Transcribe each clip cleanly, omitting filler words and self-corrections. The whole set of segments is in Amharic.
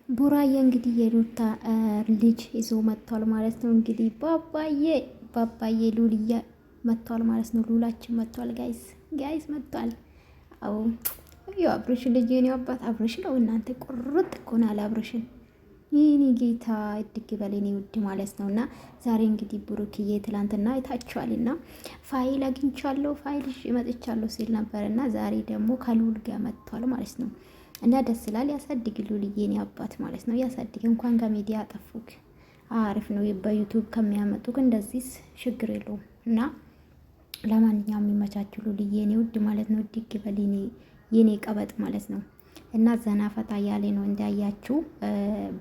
ቡራዬ እንግዲህ የሩታ ልጅ ይዞ መጥቷል ማለት ነው። እንግዲህ ባባዬ ሉልያ መጥቷል ማለት ነው። ሉላችን መጥቷል። ጋይስ መጥቷል። አዎ ያው አብርሽ ልጅ የኔ አባት አብርሽ ነው። እናንተ ቁርጥ እኮ ነው አለ አብርሽን ይህኔ ጌታ እድግ በሌኔ ውድ ማለት ነው። እና ዛሬ እንግዲህ ብሩክዬ ትላንትና አይታችኋልና ፋይል አግኝቻለሁ ፋይል መጥቻለሁ ሲል ነበር እና ዛሬ ደግሞ ከሉል ጋር መጥቷል ማለት ነው። እና ደስ ይላል። ያሳድግ ሉልዬ የኔ አባት ማለት ነው። ያሳድግ እንኳን ከሚዲያ አጠፉክ አሪፍ ነው። በዩቱብ ከሚያመጡክ እንደዚህ ችግር የለውም። እና ለማንኛውም የሚመቻችሁ ሉልዬ የኔ ውድ ማለት ነው። እድግ በሌኔ የኔ ቀበጥ ማለት ነው። እና ዘና ፈታ ያለ ነው እንዳያችሁ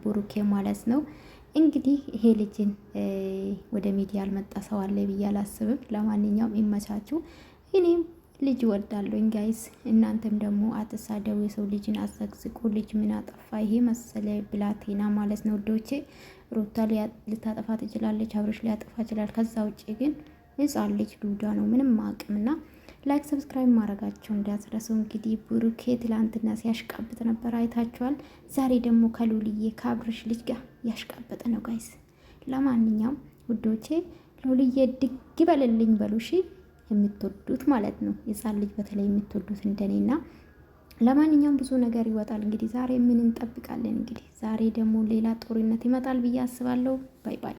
ብሩኬ ማለት ነው። እንግዲህ ይሄ ልጅን ወደ ሚዲያ ያልመጣ ሰው አለ ብዬ አላስብም። ለማንኛውም ይመቻችሁ። እኔም ልጅ ወዳለሁኝ ጋይስ፣ እናንተም ደግሞ አትሳደቡ። የሰው ልጅን አዘግዝቁ። ልጅ ምን አጠፋ? ይሄ መሰለ ብላቴና ማለት ነው ውዶቼ። ሩታ ልታጠፋ ትችላለች፣ አብርሽ ሊያጠፋ ይችላል። ከዛ ውጭ ግን ህፃን ልጅ ዱዳ ነው፣ ምንም አቅምና ላይክ ሰብስክራይብ ማድረጋቸው እንዳትረሱ። እንግዲህ ብሩኬ ትላንትና ሲያሽቃብጥ ነበር አይታችኋል። ዛሬ ደግሞ ከሉልዬ ከአብርሽ ልጅ ጋር ያሽቃበጠ ነው ጋይስ። ለማንኛውም ውዶቼ ሉልዬ ድግ በልልኝ በሉሺ የምትወዱት ማለት ነው። የጻን ልጅ በተለይ የምትወዱት እንደኔና ለማንኛውም ብዙ ነገር ይወጣል። እንግዲህ ዛሬ ምን እንጠብቃለን? እንግዲህ ዛሬ ደግሞ ሌላ ጦርነት ይመጣል ብዬ አስባለሁ። ባይ ባይ።